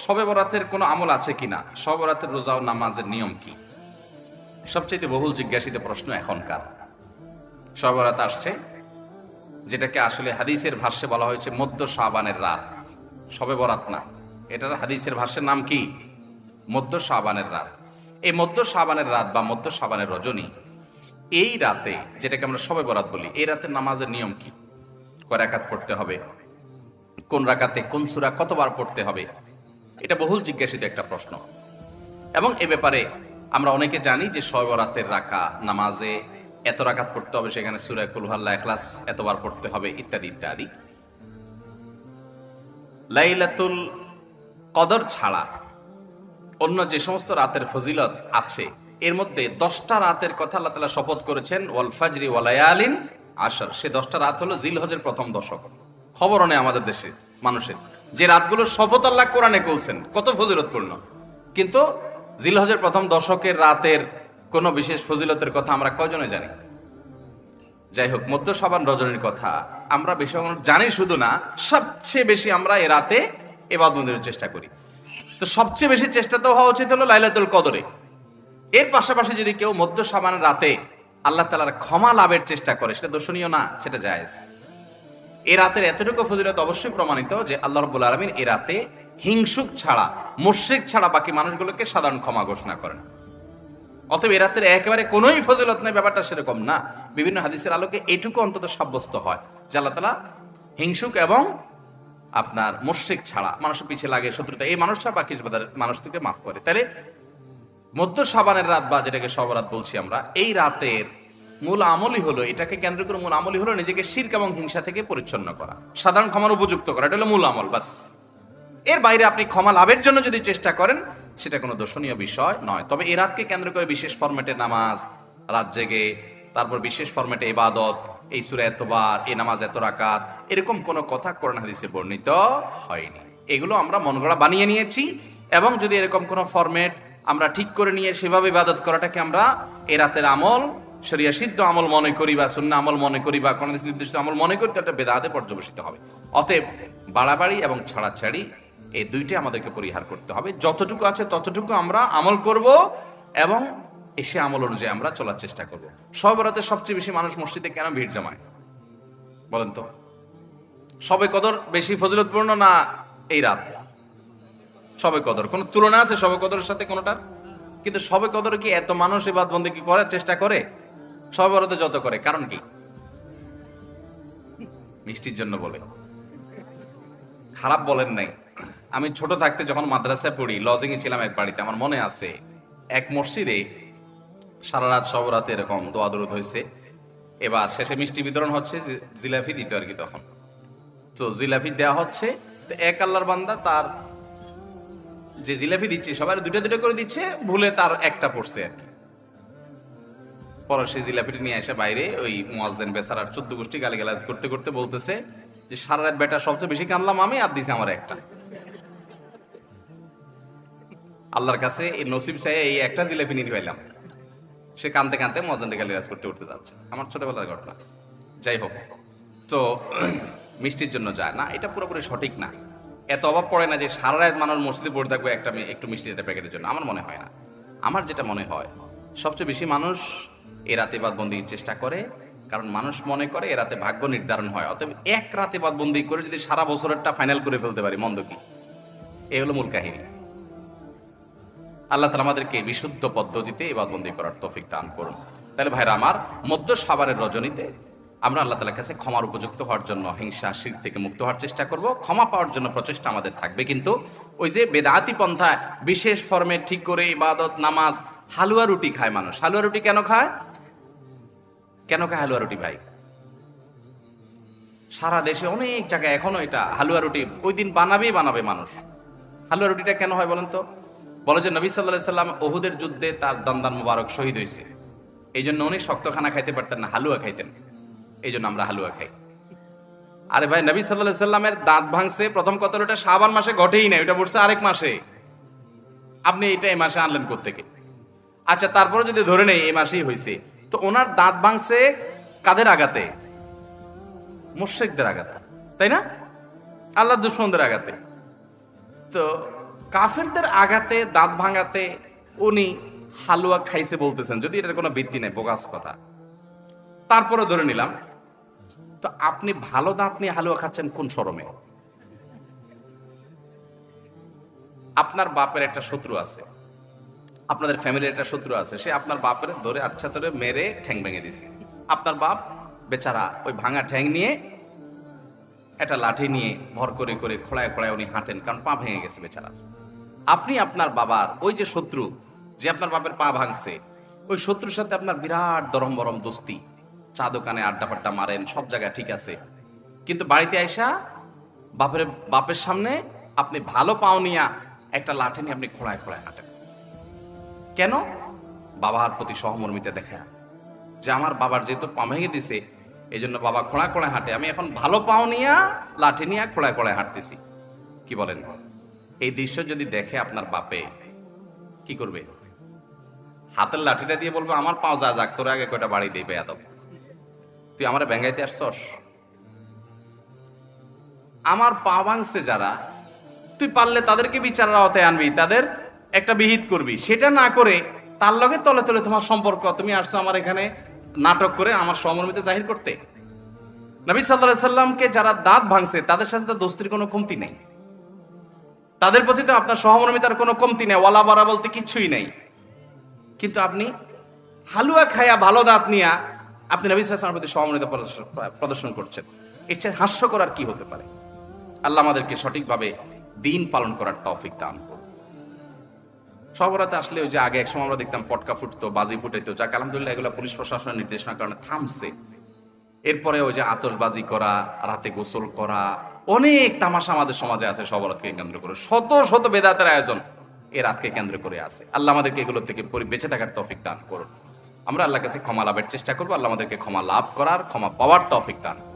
শবে বরাতের কোনো আমল আছে কিনা, শবে বরাতের রোজা ও নামাজের নিয়ম কি, সবচেয়ে বহুল জিজ্ঞাসিত প্রশ্ন এখনকার। শবে বরাত আসছে, যেটাকে আসলে হাদিসের ভাষ্যে বলা হয়েছে মধ্য শাবানের রাত, শবে বরাত না, এটার হাদিসের ভাষ্যের নাম কি? মধ্য শাবানের রাত। এই মধ্য শাবানের রাত বা মধ্য শাবানের রজনী, এই রাতে যেটাকে আমরা শবে বরাত বলি, এই রাতের নামাজের নিয়ম কি? কয় রাকাত পড়তে হবে, কোন রাকাতে কোন সূরা কতবার পড়তে হবে, এটা বহুল জিজ্ঞাসিত একটা প্রশ্ন। এবং এ ব্যাপারে আমরা অনেকে জানি যে শবে বরাতের নামাজে এত রাকাত পড়তে হবে, সেখানে সূরা কুল হুয়াল্লাহ, ইখলাস এতবার পড়তে হবে, ইত্যাদি ইত্যাদি। লাইলাতুল কদর ছাড়া অন্য যে সমস্ত রাতের ফজিলত আছে, এর মধ্যে 10টা রাতের কথা আল্লাহ তাআলা শপথ করেছেন, ওয়াল ফাজরি ওয়া লায়ালিন আশর। সে 10টা রাত হলো জিলহজের প্রথম দশক। খবরও নেই আমাদের দেশে মানুষের, যে রাতগুলোর শপথ আল্লাহ কোরআনে করছেন, কত ফজিলতপূর্ণ, কিন্তু জিলহজের প্রথম দশকের রাতের কোনো বিশেষ ফজিলতের কথা আমরা কয়জনে জানি? যাই হোক, মধ্য শাবান রজনীর কথা আমরা বেশি জানি শুধু না, সবচেয়ে বেশি আমরা এ রাতে ইবাদতের চেষ্টা করি। তো সবচেয়ে বেশি চেষ্টা তো হওয়া উচিত হলো লাইলাতুল কদরে। এর পাশাপাশি যদি কেউ মধ্য শাবানের রাতে আল্লাহ তাআলার ক্ষমা লাভের চেষ্টা করে, সেটা দর্শনীয় না, সেটা জায়েজ। এই রাতের এতটুকু ফজিলত অবশ্যই প্রমাণিত যে আল্লাহ রাব্বুল আলামিন এই রাতে হিংসুক ছাড়া, মুশরিক ছাড়া বাকি মানুষগুলোকে সাধারণ ক্ষমা ঘোষণা করেন। অতএব এই রাতের একেবারে কোনোই ফজিলত নেই, ব্যাপারটা সেরকম না। বিভিন্ন হাদিসের আলোকে এটুকু অন্তত সাব্যস্ত হয় যে আল্লাহ তাআলা হিংসুক এবং আপনার মুশরিক ছাড়া, মানুষের পিছিয়ে লাগে শত্রুতা, এই মানুষ ছাড়া বাকি মানুষ থেকে মাফ করে। তাহলে মধ্য শাবানের রাত বা যেটাকে শবে বরাত বলছি আমরা, এই রাতের মূল আমলই হলো, এটাকে কেন্দ্র করে মূল আমলই হলো নিজেকে শিরক এবং হিংসা থেকে পরিচ্ছন্ন করা, সাধারণ ক্ষমার উপযুক্ত করা। এটা হলো মূল আমল, বাস। এর বাইরে আপনি ক্ষমা লাভের জন্য যদি চেষ্টা করেন, সেটা কোনো দর্শনীয় বিষয় নয়। তবে এই রাতকে কেন্দ্র করে বিশেষ ফরম্যাটে নামাজ, রাত জেগে, তারপর বিশেষ ফরম্যাটে ইবাদত, এই সূরা এতবার, এই নামাজ এত রাকাত, এরকম কোনো কথা কোরআন হাদিসে বর্ণিত হয়নি। এগুলো আমরা মন গড়া বানিয়ে নিয়েছি। এবং যদি এরকম কোনো ফরম্যাট আমরা ঠিক করে নিয়ে সেভাবে ইবাদত করাটাকে আমরা এই রাতের আমল, শরিয়া সিদ্ধ আমল মনে করি বা সুন্নাহ আমল মনে করি বা কোন নির্দিষ্ট আমল মনে করি, তাহলে বেদাতে পর্যবেসিত হবে। অতএব বাড়াবাড়ি এবং ছাড়াছাড়ি এই দুইটাই আমাদেরকে পরিহার করতে হবে। যতটুকু আছে ততটুকু আমরা আমল করব এবং এসে আমল অনুযায়ী আমরা চলার চেষ্টা করব। শবে বরাতে সবচেয়ে বেশি মানুষ মসজিদে কেন ভিড় জমায় বলেন তো? শবে কদর বেশি ফজিলতপূর্ণ না এই রাত? শবে কদর কোনো তুলনা আছে শবে কদরের সাথে কোনোটার? কিন্তু শবে কদরে কি এত মানুষ ইবাদত বন্দেগী করার চেষ্টা করে শবে বরাতে যত করে? কারণ কি? মিষ্টির জন্য বলে, খারাপ বলেন নাই। আমি ছোট থাকতে যখন মাদ্রাসায় পড়ি, লজিং এ ছিলাম এক বাড়িতে, আমার মনে আছে এক মসজিদে সারা রাত শবে বরাতে এরকম দোয়া দরুদ হয়েছে। এবার শেষে মিষ্টি বিতরণ হচ্ছে, জিলাপি দিতে আর কি, তখন তো জিলাপি দেওয়া হচ্ছে। তো এক আল্লাহর বান্দা তার যে জিলাপি দিচ্ছে, সবাই দুটা দুটা করে দিচ্ছে, ভুলে তার একটা পড়ছে আর কি। পরে সেই জিলাপিটা নিয়ে এসে বাইরে ওই মুয়াজ্জিন বেচারার 14 গোষ্ঠী গালিগালাজ করতে করতে বলতেছে যে সারা রাত বেটা সবচেয়ে বেশি কানলাম আমি, আর দিছে আমার একটা। আল্লাহর কাছে এই নসিব চাই এই একটা জিলাপি নিয়ে পাইলাম। সে কানতে কানতে মুয়াজ্জিনকে গালিগালাজ করতে করতে যাচ্ছে। আমার ছোটবেলার ঘটনা। যাই হোক, তো মিষ্টির জন্য যায় না, এটা পুরোপুরি সঠিক না। এত অভাব পড়ে না যে সারা রাত মানুষ মসজিদে পড়ে থাকবে একটু মিষ্টি একটা প্যাকেটের জন্য, আমার মনে হয় না। আমার যেটা মনে হয়, সবচেয়ে বেশি মানুষ এ রাতে ইবাদতবন্দির চেষ্টা করে, কারণ মানুষ মনে করে এ রাতে ভাগ্য নির্ধারণ হয়। অতএব এক রাতে ইবাদতবন্দি করে যদি সারা বছরেরটা ফাইনাল করে ফেলতে পারি, মন্দ কি? এই হলো মূল কাহিনী। আল্লাহ তাআলা আমাদেরকে বিশুদ্ধ পদ্ধতিতে ইবাদতবন্দি করার তৌফিক দান করুন। তাহলে ভাইরা আমার, মধ্য শাবানের রজনীতে আমরা আল্লাহ তাআলার কাছে ক্ষমার উপযুক্ত হওয়ার জন্য, হিংসা শিরক থেকে মুক্ত হওয়ার চেষ্টা করব। ক্ষমা পাওয়ার জন্য প্রচেষ্টা আমাদের থাকবে, কিন্তু ওই যে বেদাতি পন্থায় বিশেষ ফরমে ঠিক করে ইবাদত, নামাজ, হালুয়া রুটি খায় মানুষ। হালুয়া রুটি কেন খায়? কেন খায় হালুয়া রুটি ভাই? সারা দেশে অনেক জায়গায় এখনো এটা হালুয়া রুটি ওই দিন বানাবে মানুষ। হালুয়া রুটিটা কেন হয় বলেন তো? বলে যে নবী সাল্লাল্লাহু আলাইহি সাল্লাম উহুদের যুদ্ধে তার দন্দান মুবারক শহীদ হয়েছে, এই জন্য উনি শক্ত খানা খাইতে পারতেন না, হালুয়া খাইতেন, এই জন্য আমরা হালুয়া খাই। আরে ভাই, নবী সাল্লাল্লাহু আলাইহি সাল্লামের দাঁত ভাঙছে প্রথম কতলটা শাবান মাসে ঘটেই না, ওটা পড়ছে আরেক মাসে। আপনি এটা এই মাসে আনলেন কোত্থেকে? আচ্ছা, তারপরে যদি ধরে নেই এই মাসেই হয়েছে, তো ওনার দাঁত ভাঙছে কাদের আঘাতে? মুশরিকদের আঘাতে, তাই না? আল্লাহর দুশমনদের আঘাতে। তো কাফেরদের আঘাতে দাঁত ভাঙাতে উনি হালুয়া খাইছে বলতেছেন, যদি এটার কোনো ভিত্তি নেই, বোগাস কথা। তারপরে ধরে নিলাম, তো আপনি ভালো দাঁত নিয়ে হালুয়া খাচ্ছেন কোন শরমে? আপনার বাপের একটা শত্রু আছে, আপনাদের ফ্যামিলির একটা শত্রু আছে, সে আপনার বাপের ধরে আচ্ছা ধরে মেরে ঠ্যাং ভেঙে দিছে। আপনার বাপ বেচারা ওই ভাঙা ঠ্যাং নিয়ে একটা লাঠি নিয়ে ভর করে করে খোড়ায় খোড়ায় উনি হাঁটেন, কারণ পা ভেঙে গেছে বেচারা। আপনি আপনার বাবার ওই যে শত্রু, যে আপনার বাপের পা ভাঙছে, ওই শত্রুর সাথে আপনার বিরাট দরম বরম দোস্তি, চা দোকানে আড্ডা পাড্ডা মারেন, সব জায়গায় ঠিক আছে, কিন্তু বাড়িতে আইসা বাপের সামনে আপনি ভালো পাও নিয়া একটা লাঠি নিয়ে আপনি খোড়ায় খোড়ায় হাঁটেন। কেন? বাবার প্রতি সহমর্মিতা দেখা, যে আমার বাবার যেহেতু পা ভেঙে দিছে, এই জন্য বাবা খোঁড়া খোঁড়ায় হাঁটে, আমি এখন ভালো পাও নিয়া লাঠি নিয়ে খোঁড়ায় খোঁড়ায় হাঁটতেছি। কি বলেন? এই দৃশ্য যদি দেখে আপনার বাপে কি করবে? হাতের লাঠিটা দিয়ে বলবে, আমার পাও যা যাক, তোর আগে কয়টা বাড়ি দিবে বেয়াদব, তুই আমার ব্যাঙ্গাইতে আসছস? আমার পা ভাঙছে যারা, তুই পারলে তাদেরকে বিচারের আওতায় আনবি, তাদের একটা বিহিত করবি, সেটা না করে তার লগে তলে তলে তোমার সম্পর্ক, তুমি আসছো আমার এখানে নাটক করে আমার সহমর্মিতা জাহির করতে। নবী সাল্লাল্লাহু আলাইহি সাল্লামকে যারা দাঁত ভাঙছে তাদের সাথে তো দোস্তির কোনো কমতি নেই, তাদের প্রতি তো আপনার সহমর্মিতার কোনো কমতি নেই, ওয়ালা বারা বলতে কিচ্ছুই নেই। কিন্তু আপনি হালুয়া খায়া ভালো দাঁত নিয়া আপনি নবী সাল্লাল্লাহু আলাইহি সাল্লামের প্রতি সহমর্মিতা প্রদর্শন করছেন, এর চেয়ে হাস্যকর আর কি হতে পারে? আল্লাহ আমাদেরকে সঠিকভাবে দিন পালন করার তৌফিক দান করুন। সবরাতে আসলে ওই যে আগে এক সময় আমরা দেখতাম পটকা ফুটতো, বাজি ফুটাইতো, যাক আলহামদুলিল্লাহ এগুলো পুলিশ প্রশাসনের নির্দেশনার কারণে থামছে। এরপরে ওই যে আতশবাজি করা, রাতে গোসল করা, অনেক তামাশা আমাদের সমাজে আছে সবরাতকে কেন্দ্র করে, শত শত বেদাতের আয়োজন এই রাতকে কেন্দ্র করে আছে। আল্লাহ আমাদেরকে এগুলো থেকে বেঁচে থাকার তৌফিক দান করুন। আমরা আল্লাহর কাছে ক্ষমা লাভের চেষ্টা করবো, আল্লাহ আমাদেরকে ক্ষমা লাভ করার, ক্ষমা পাওয়ার তৌফিক দান করুন।